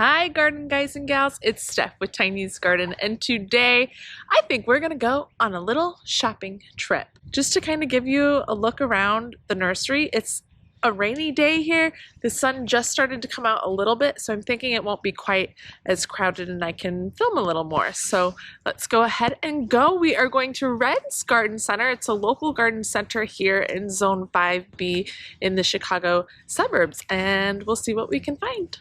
Hi garden guys and gals, it's Steph with Tiny's Garden, and today I think we're gonna go on a little shopping trip just to kind of give you a look around the nursery. It's a rainy day here. The sun just started to come out a little bit, so I'm thinking it won't be quite as crowded and I can film a little more. So let's go ahead and go. We are going to Red's Garden Center. It's a local garden center here in Zone 5B in the Chicago suburbs, and we'll see what we can find.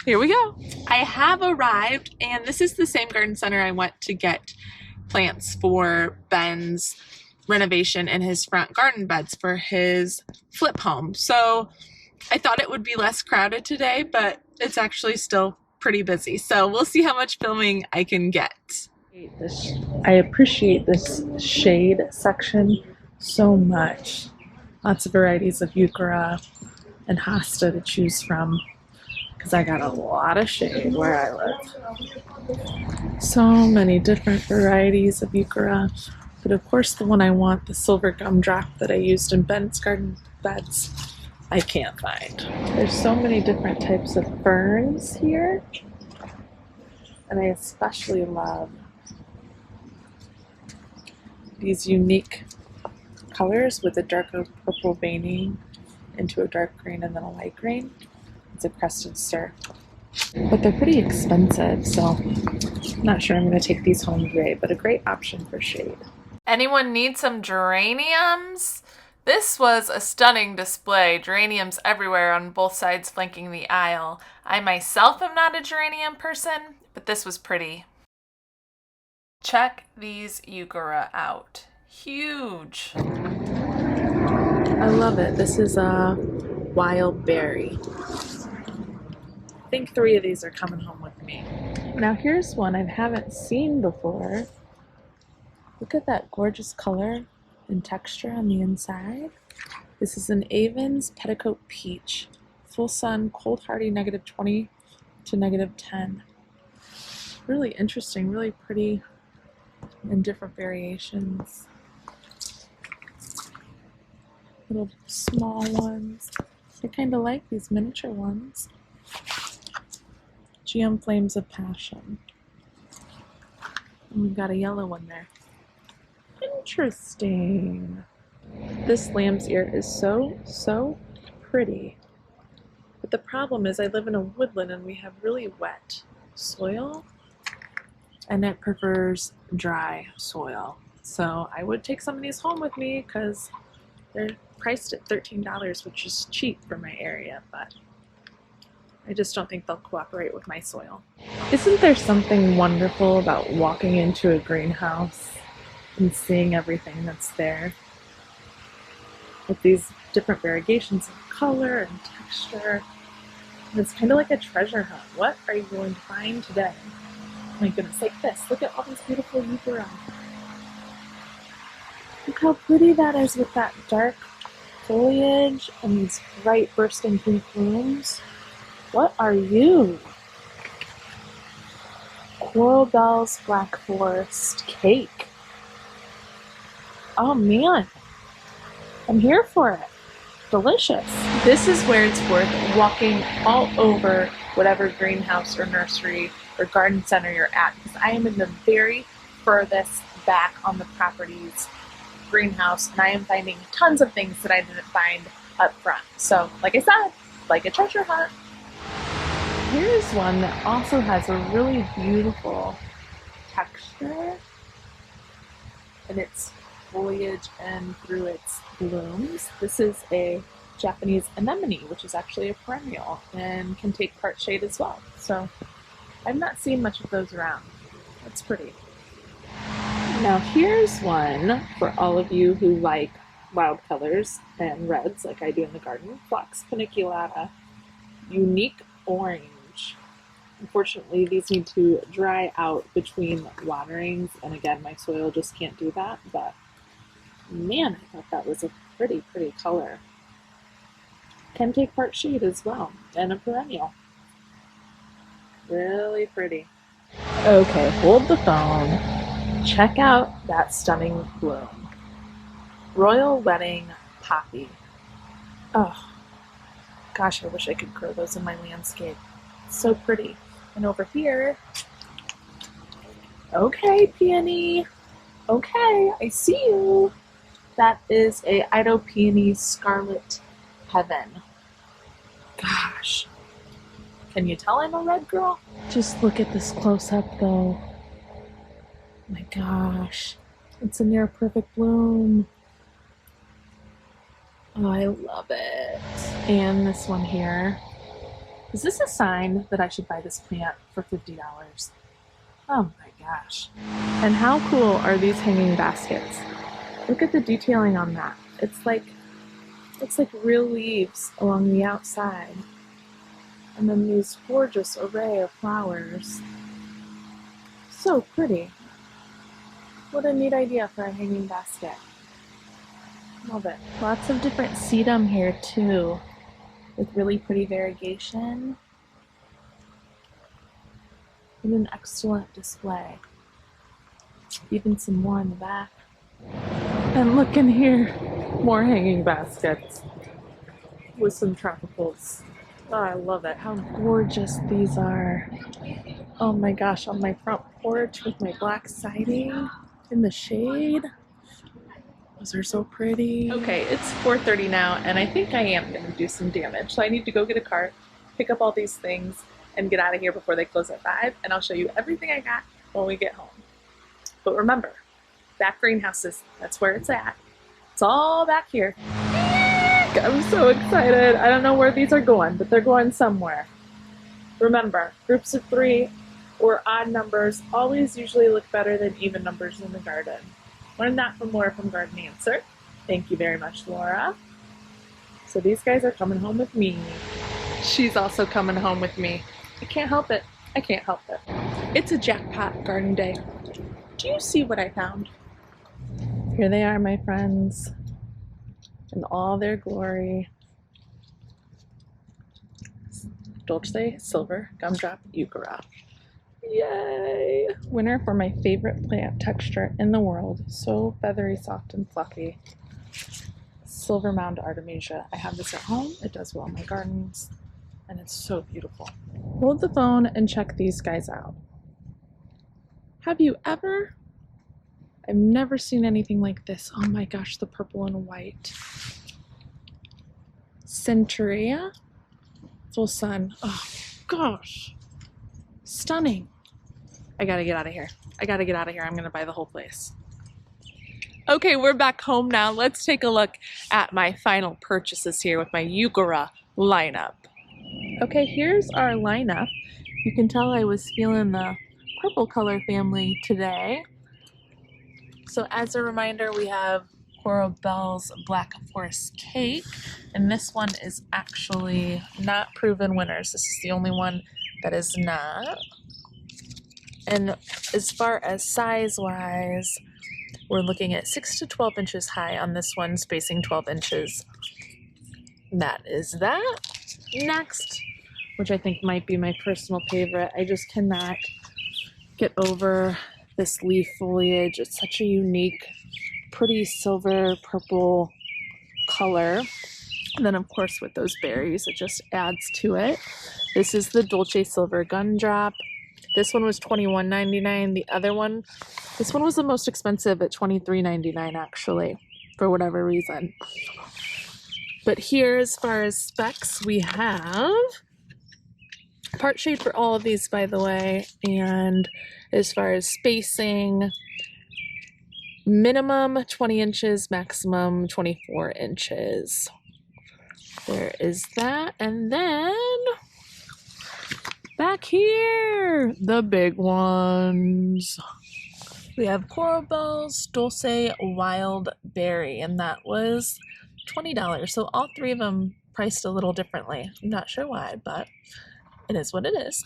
Here we go. I have arrived, and this is the same garden center I went to get plants for Ben's renovation in his front garden beds for his flip home. So I thought it would be less crowded today, but it's actually still pretty busy. So we'll see how much filming I can get. I appreciate this shade section so much. Lots of varieties of Heuchera and hosta to choose from, because I got a lot of shade where I live. So many different varieties of Heuchera, but of course the one I want, the silver gumdrop that I used in Ben's garden beds, I can't find. There's so many different types of ferns here, and I especially love these unique colors with a darker purple veining into a dark green and then a light green. It's a crested stir, but they're pretty expensive, so I'm not sure I'm going to take these home today, but a great option for shade. Anyone need some geraniums? This was a stunning display. Geraniums everywhere on both sides flanking the aisle. I myself am not a geranium person, but this was pretty. Check these Heuchera out. Huge. I love it. This is a Wildberry. I think 3 of these are coming home with me. Now here's one I haven't seen before. Look at that gorgeous color and texture on the inside. This is an Avon's Petticoat Peach. Full sun, cold hardy, -20 to -10. Really interesting, really pretty in different variations. Little small ones. I kind of like these miniature ones. GM Flames of Passion. And we've got a yellow one there. Interesting. This lamb's ear is so pretty. But the problem is I live in a woodland and we have really wet soil, and it prefers dry soil. So I would take some of these home with me because they're priced at $13, which is cheap for my area, but I just don't think they'll cooperate with my soil. Isn't there something wonderful about walking into a greenhouse and seeing everything that's there? With these different variegations of color and texture. And it's kind of like a treasure hunt. What are you going to find today? Oh my goodness, like this. Look at all these beautiful Heuchera. Look how pretty that is with that dark foliage and these bright bursting pink blooms. What are you? Coral Bells Black Forest Cake. Oh man, I'm here for it. Delicious. This is where it's worth walking all over whatever greenhouse or nursery or garden center you're at, because I am in the very furthest back on the property's greenhouse, and I am finding tons of things that I didn't find up front. So, like I said, like a treasure hunt. Here's one that also has a really beautiful texture in its foliage and through its blooms. This is a Japanese anemone, which is actually a perennial and can take part shade as well. So I've not seen much of those around. That's pretty. Now here's one for all of you who like wild colors and reds like I do in the garden. Phlox paniculata, unique orange. Unfortunately, these need to dry out between waterings, and again, my soil just can't do that, but man, I thought that was a pretty color. Can take part shade as well, and a perennial. Really pretty. Okay, hold the phone. Check out that stunning bloom. Royal Wedding Poppy. Oh, gosh, I wish I could grow those in my landscape. It's so pretty. And over here, okay, Peony. Okay, I see you. That is a Peony Scarlet Heaven. Gosh. Can you tell I'm a red girl? Just look at this close up though. My gosh. It's a near perfect bloom. Oh, I love it. And this one here. Is this a sign that I should buy this plant for $50? Oh my gosh. And how cool are these hanging baskets? Look at the detailing on that. It's like real leaves along the outside. And then these gorgeous array of flowers. So pretty. What a neat idea for a hanging basket. Love it. Lots of different sedum here too, with really pretty variegation. And an excellent display. Even some more in the back. And look in here, more hanging baskets with some tropicals. Oh, I love it. How gorgeous these are. Oh my gosh, on my front porch with my black siding in the shade. Those are so pretty. Okay, it's 4:30 now, and I think I am going to do some damage. So I need to go get a cart, pick up all these things, and get out of here before they close at 5, and I'll show you everything I got when we get home. But remember, back greenhouses, that's where it's at. It's all back here. I'm so excited. I don't know where these are going, but they're going somewhere. Remember, groups of 3 or odd numbers always usually look better than even numbers in the garden. Learn that from Laura from Garden Answer. Thank you very much, Laura. So these guys are coming home with me. She's also coming home with me. I can't help it. I can't help it. It's a jackpot garden day. Do you see what I found? Here they are, my friends, in all their glory. Dolce, Silver, Gumdrop, Heuchera. Yay! Winner for my favorite plant texture in the world. So feathery, soft, and fluffy. Silver Mound Artemisia. I have this at home. It does well in my gardens. And it's so beautiful. Hold the phone and check these guys out. Have you ever? I've never seen anything like this. Oh my gosh, the purple and white. Centuria. Full sun. Oh gosh. Stunning. I gotta get out of here. I gotta get out of here. I'm gonna buy the whole place. Okay, we're back home now. Let's take a look at my final purchases here with my Heuchera lineup. Okay, here's our lineup. You can tell I was feeling the purple color family today. So as a reminder, we have Coral Bell's Black Forest Cake, and this one is actually not proven winners. This is the only one that is not. And as far as size-wise, we're looking at 6 to 12 inches high on this one, spacing 12 inches. That is that. Next, which I think might be my personal favorite, I just cannot get over this leaf foliage. It's such a unique, pretty silver purple color. And then of course with those berries, it just adds to it. This is the Dolce Silver Gumdrop. This one was $21.99. The other one, this one was the most expensive at $23.99 actually, for whatever reason. But here, as far as specs, we have part shade for all of these, by the way. And as far as spacing, minimum 20 inches, maximum 24 inches. There is that. And then back here, the big ones. We have Coral Bell's Dulce Wildberry, and that was $20. So all 3 of them priced a little differently. I'm not sure why, but it is what it is.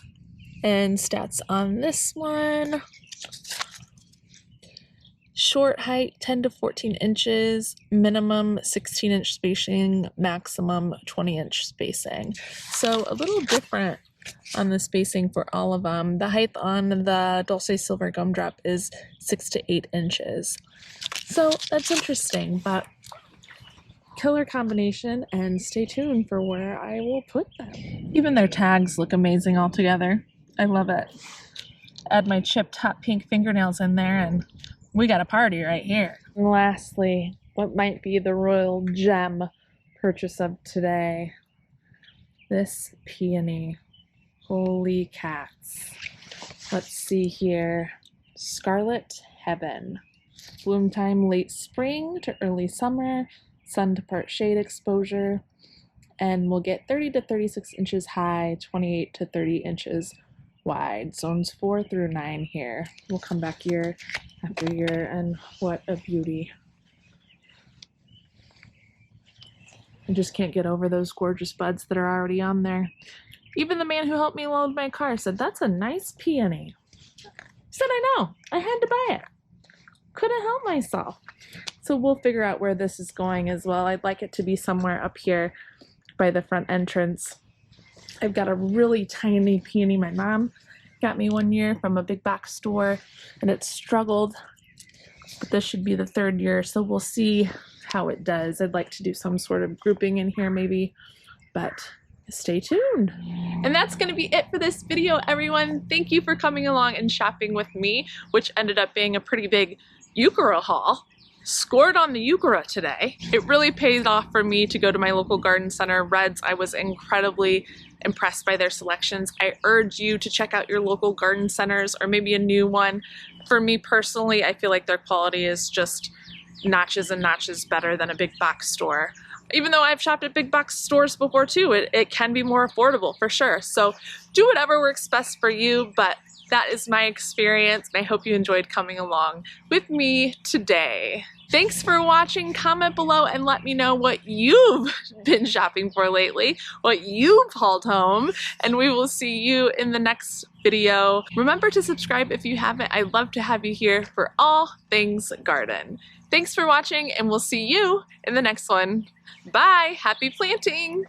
And stats on this one: short height 10 to 14 inches, minimum 16-inch spacing, maximum 20-inch spacing. So a little different on the spacing for all of them. The height on the Dolce Silver Gumdrop is 6 to 8 inches. So that's interesting, but killer combination, and stay tuned for where I will put them. Even their tags look amazing all together. I love it. Add my chipped hot pink fingernails in there and we got a party right here. And lastly, what might be the royal gem purchase of today? This peony. Holy cats. Let's see here. Scarlet Heaven. Bloom time late spring to early summer. Sun to part shade exposure. And we'll get 30 to 36 inches high, 28 to 30 inches wide. Zones 4 through 9 here. We'll come back year after year, and what a beauty. I just can't get over those gorgeous buds that are already on there. Even the man who helped me load my car said, "That's a nice peony." I said, "I know, I had to buy it. Couldn't help myself." So we'll figure out where this is going as well. I'd like it to be somewhere up here by the front entrance. I've got a really tiny peony my mom got me one year from a big box store, and it struggled, but this should be the 3rd year, so we'll see how it does. I'd like to do some sort of grouping in here maybe, but stay tuned. And that's going to be it for this video, everyone. Thank you for coming along and shopping with me, which ended up being a pretty big Heuchera haul. Scored on the Heuchera today. It really paid off for me to go to my local garden center, Reds. I was incredibly impressed by their selections. I urge you to check out your local garden centers or maybe a new one. For me personally, I feel like their quality is just notches and notches better than a big box store. Even though I've shopped at big box stores before too, it can be more affordable for sure. So do whatever works best for you, but that is my experience, and I hope you enjoyed coming along with me today. Thanks for watching. Comment below and let me know what you've been shopping for lately, what you've hauled home, and we will see you in the next video. Remember to subscribe if you haven't. I'd love to have you here for all things garden. Thanks for watching, and we'll see you in the next one. Bye. Happy planting.